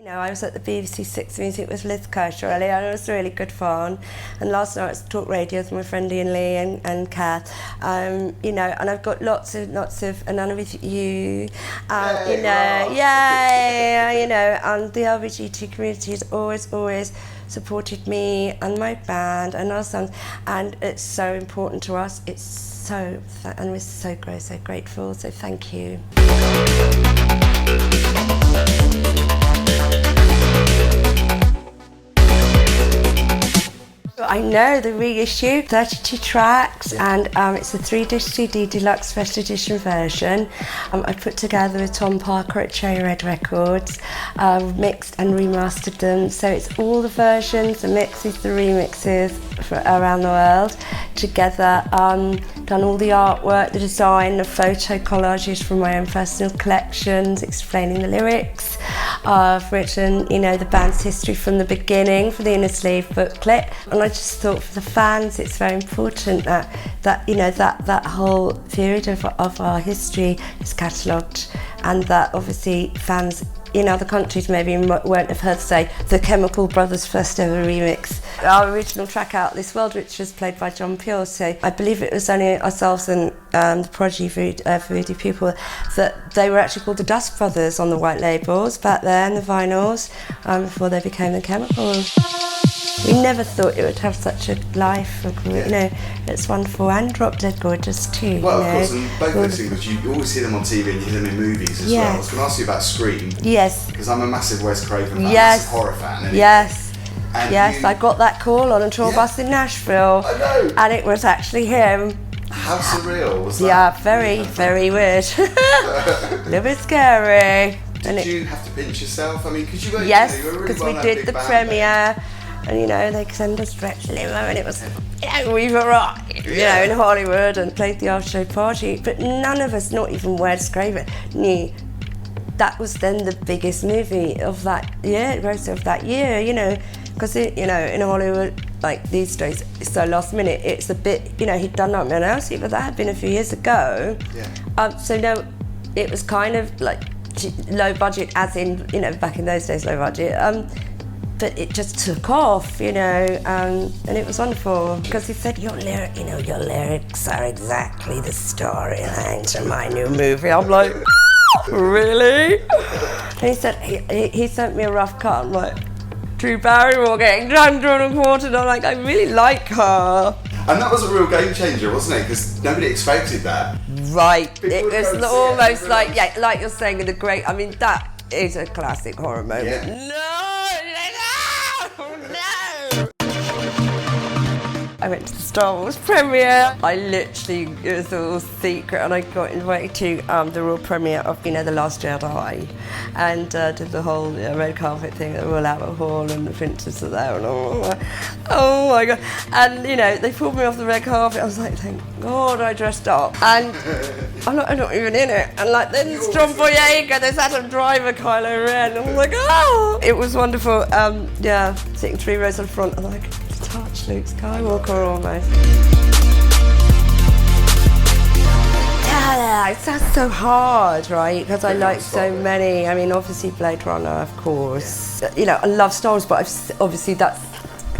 I was at the BBC Six Music with Liz Kirsch earlier, and it was really good fun. And last night I was at Talk Radio with my friend Ian Lee and Kath. And I've got lots of, and none of you, and the LGBT community has always supported me and my band and our songs, and it's so important to us. And we're so grateful. So thank you. I know the reissue, 32 tracks, and it's a 3-disc CD deluxe special edition version. I put together with Tom Parker at Cherry Red Records, mixed and remastered them. So it's all the versions, the mixes, the remixes around the world together. Done all the artwork, the design, the photo collages from my own personal collections, explaining the lyrics. I've written, the band's history from the beginning for the inner sleeve booklet, and I just thought for the fans it's very important that whole period of our history is catalogued, and that obviously fans in other countries maybe won't have heard say the Chemical Brothers' first ever remix. Our original track Out This World, which was played by John Pure, so I believe it was only ourselves and the Prodigy Voodoo People, that they were actually called the Dust Brothers on the white labels back then, the vinyls, before they became the Chemicals. We never thought it would have such a life. It's wonderful, and Drop Dead Gorgeous too. Well, of course, and both those singles, you always see them on TV and you hear them in movies as well. I was going to ask you about Scream. Yes. Because I'm a massive Wes Craven fan, yes. massive horror fan. Anyway. Yes. And yes, I got that call on a tour bus in Nashville. I know. And it was actually him. How surreal was that? Yeah, very weird. A little bit scary. Did you have to pinch yourself? I mean, because you were, yes, you were because really we did the premiere. And they sent a stretch limo, and it was, we've arrived, in Hollywood, and played the after show party. But none of us, not even Wes Craven, knew that was then the biggest movie of that year, because in Hollywood, like these days, it's so last minute. It's a bit, he'd done Nightmare on Elm Street, but that had been a few years ago. Yeah. So no, it was kind of like low budget, as in, back in those days, low budget. But it just took off, and it was wonderful, because he said, your lyrics are exactly the storyline to my new movie. I'm like, really? And he said, he sent me a rough cut. I'm like, Drew Barrymore getting drunk and quartered. I'm like, I really like her. And that was a real game changer, wasn't it? Because nobody expected that. Right. It was almost like, like you're saying, that is a classic horror moment. Yeah. No! I went to the Star Wars premiere. It was all secret, and I got invited to the Royal premiere of, The Last Jedi, and did the whole red carpet thing at the Royal Albert Hall, and the princes are there, and oh my God. And, they pulled me off the red carpet. I was like, thank God I dressed up. And I'm not even in it. And then it's John Boyega, there's Adam Driver, Kylo Ren. I'm like, oh! It was wonderful. Sitting 3 rows in front, I'm like, touch Luke Skywalker almost. Yeah, it sounds so hard, right? Because I like so many. Obviously Blade Runner, of course. I love Star Wars, but obviously that's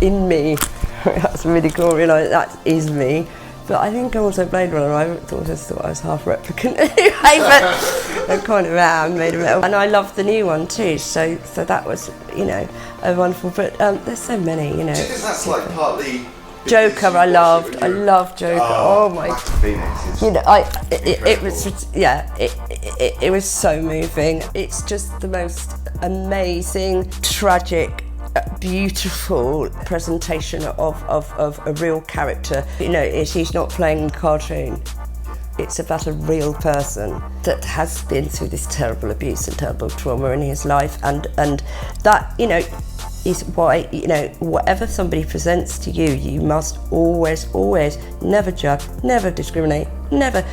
in me. That's really cool, that is me. But I think also Blade Runner, I just thought I was half replicant anyway, but I kind of am, made of it. And I love the new one too, so that was, a wonderful, but there's so many, Do you think that's partly... Joker, I love Joker. Oh my... Phoenix. It was so moving. It's just the most amazing, tragic, beautiful presentation of a real character. He's not playing a cartoon. It's about a real person that has been through this terrible abuse and terrible trauma in his life, and that is why whatever somebody presents to you, you must always never judge, never discriminate, never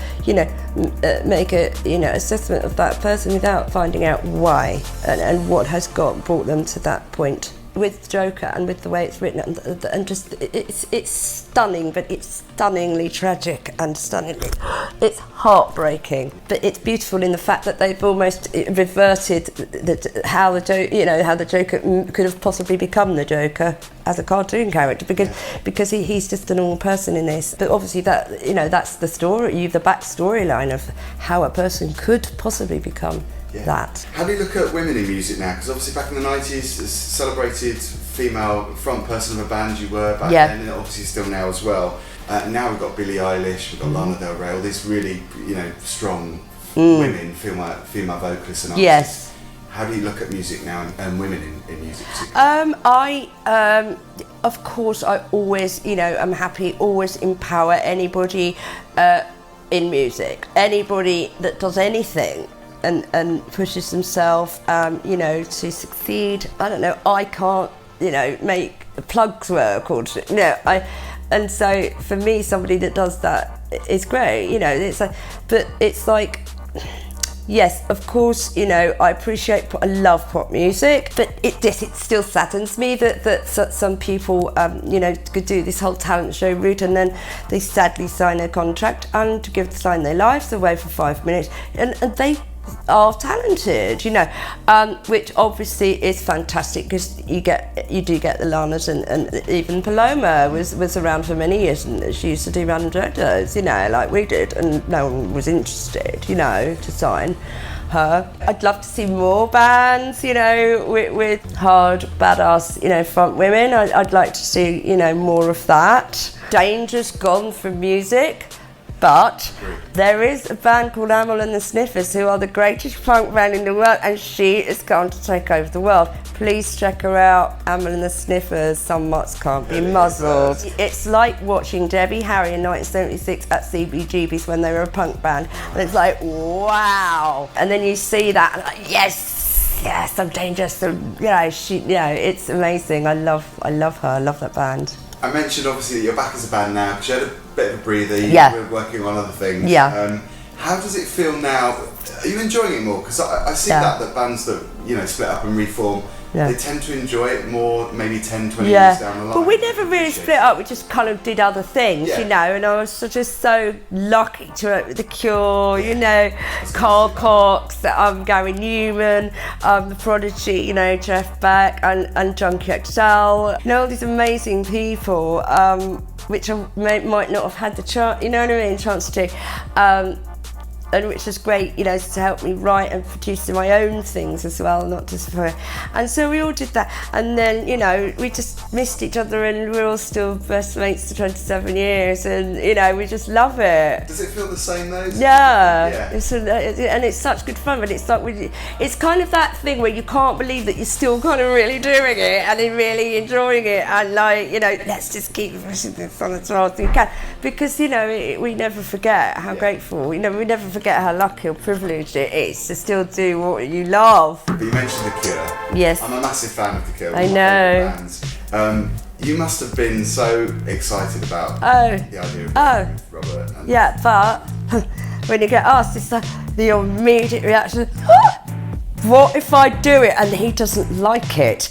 make a assessment of that person without finding out why and what has brought them to that point with Joker and with the way it's written, and just it's stunning, but it's stunningly tragic and it's heartbreaking. But it's beautiful in the fact that they've almost reverted how the Joker could have possibly become the Joker as a cartoon character, because he's just a normal person in this. But obviously that's the story, the back storyline of how a person could possibly become that. How do you look at women in music now? Because obviously back in the 90s, it's celebrated female front person of a band you were back then, and obviously still now as well. Now we've got Billie Eilish, we've got Lana Del Rey, all these really strong women, female vocalists and artists. Yes. How do you look at music now and women in music? Of course, I always, I'm happy, always empower anybody in music, anybody that does anything and pushes themselves, to succeed. I don't know, I can't, make the plugs work or, and so for me, somebody that does that is great, but it's like, yes, of course, I appreciate, I love pop music, but it still saddens me that some people, could do this whole talent show route and then they sadly sign a contract and sign their lives away for 5 minutes, and they are talented, which obviously is fantastic, because you do get the Lanas, and even Paloma was around for many years, and she used to do random directors, like we did, and no one was interested, to sign her. I'd love to see more bands, with hard, badass, front women. I'd like to see, more of that. Danger's gone from music. But there is a band called Amyl and the Sniffers, who are the greatest punk band in the world, and she is going to take over the world. Please check her out, Amyl and the Sniffers, Some Mutts Can't Be Muzzled. It's like watching Debbie Harry in 1976 at CBGB's when they were a punk band, and it's like, wow. And then you see that, and like, yes, I'm dangerous. So, it's amazing. I love her, I love that band. I mentioned obviously that you're back as a band now, because you had a bit of a breather, you were working on other things. Yeah. How does it feel now? Are you enjoying it more? Because I see that bands that split up and reform, they tend to enjoy it more, maybe 10, 20 years down the line. But we never really split up, we just kind of did other things, and I was just so lucky to work with The Cure, Carl Cox, Gary Newman, The Prodigy, Jeff Beck, and Junkie XL, all these amazing people, which I might not have had the chance to. And which was great, to help me write and produce my own things as well, not just for her. And so we all did that. And then, we just missed each other, and we're all still best mates for 27 years, and, we just love it. Does it feel the same though? Yeah. And it's such good fun, but it's like, it's kind of that thing where you can't believe that you're still kind of really doing it and really enjoying it, and let's just keep pushing this on as well as we can. Because, we never forget how grateful, we never forget how lucky or privileged it is to still do what you love. But you mentioned The Cure. Yes. I'm a massive fan of The Cure. I know. You must have been so excited about the idea of Robert. Yeah, but when you get asked, it's like the immediate reaction, what if I do it and he doesn't like it?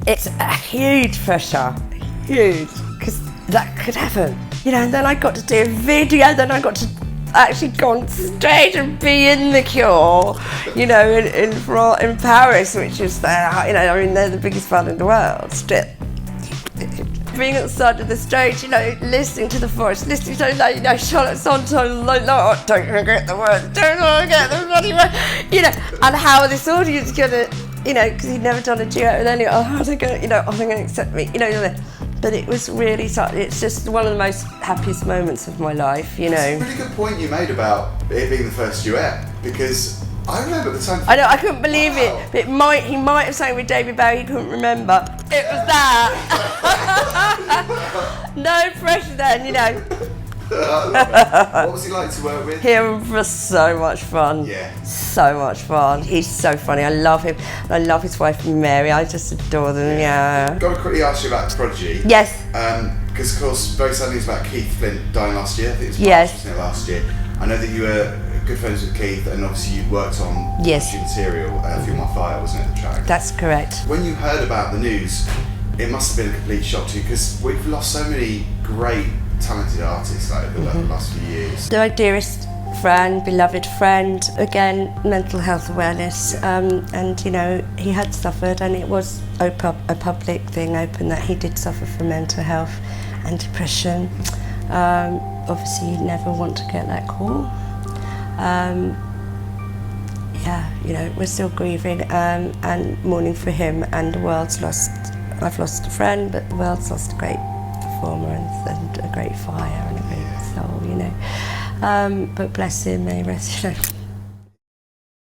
It's a huge pressure, huge, because that could happen. And then I got to do a video, then I got to actually go on stage and be in The Cure, in Paris, which is they're the biggest band in the world still. Being at the side of the stage, listening to the voice, listening to Charlotte Sonton, don't forget the words, don't forget the bloody words, and how this audience gonna, because he'd never done a duet with anyone, how are they gonna accept me, But it was really, it's just one of the most happiest moments of my life, It's a really good point you made about it being the first duet, because I remember at the time. I know, I couldn't believe it. But he might have sang with David Bowie, he couldn't remember. It was that. No pressure then, What was he like to work with? Him was so much fun. Yeah. So much fun. He's so funny. I love him. I love his wife Mary. I just adore them. Yeah. Got to quickly ask you about Prodigy. Yes. Because of course, very sad news about Keith Flint dying last year. I think it was March, yes. wasn't it, last year? I know that you were good friends with Keith, and obviously you worked on material, Feel My Fire, wasn't it, the track? That's correct. When you heard about the news, it must have been a complete shock to you, because we've lost so many great, talented artists over the last few years. My dearest friend, beloved friend, again, mental health awareness, and you know, he had suffered, and it was a public thing, open, that he did suffer from mental health and depression. Obviously you'd never want to get that call. Yeah, you know, we're still grieving and mourning for him, and the world's lost, I've lost a friend, but the world's lost a great performer and a great fire and a great soul, you know. But bless him, may he rest, you know.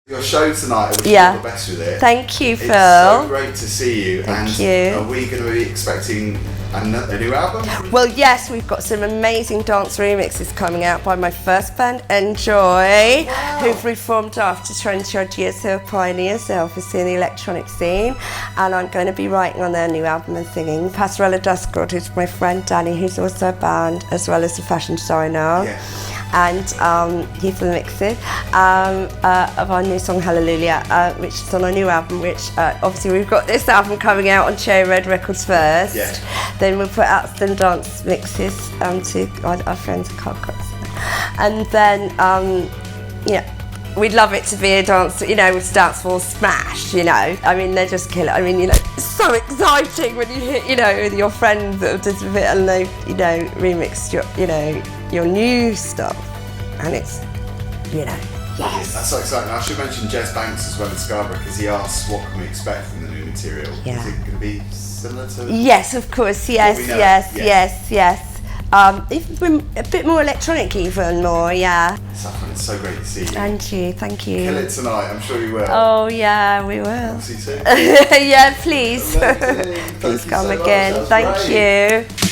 Your show tonight, I wish you all the best with it. Thank you, Phil. It's so great to see you. Thank you. Are we going to be expecting a new album? Well, yes, we've got some amazing dance remixes coming out by my first band, Enjoy, who've reformed after 20 odd years, who are pioneers, obviously, in the electronic scene. And I'm going to be writing on their new album and singing. Passerella Duskrod, who's my friend Danny, who's also a band, as well as a fashion designer. Yeah. And he's the mixer of our new song Hallelujah, which is on our new album, which obviously we've got this album coming out on Cherry Red Records first. Yeah. Then we'll put out some dance mixes to our friends at Carcots. And then, we'd love it to be a dance, you know, with dance floor smash, you know. I mean, they're just killer. I mean, you know, it's so exciting when you hit, you know, with your friends that have just a bit, and they, you know, remixed your, you know, your new stuff, and it's, you know, yes. That's so exciting. I should mention Jez Banks as well in Scarborough, because he asked what can we expect from the new material. Yeah. Is it going to be similar to? Yes, of course. Yes. Even a bit more electronic, even more. Yeah. Saffron, it's so great to see you. And you, thank you. Kill it tonight. I'm sure you will. Oh yeah, we will. I'll see you soon. Yeah, please. Amazing. Please Thank you come so much. again. That's Thank great. you.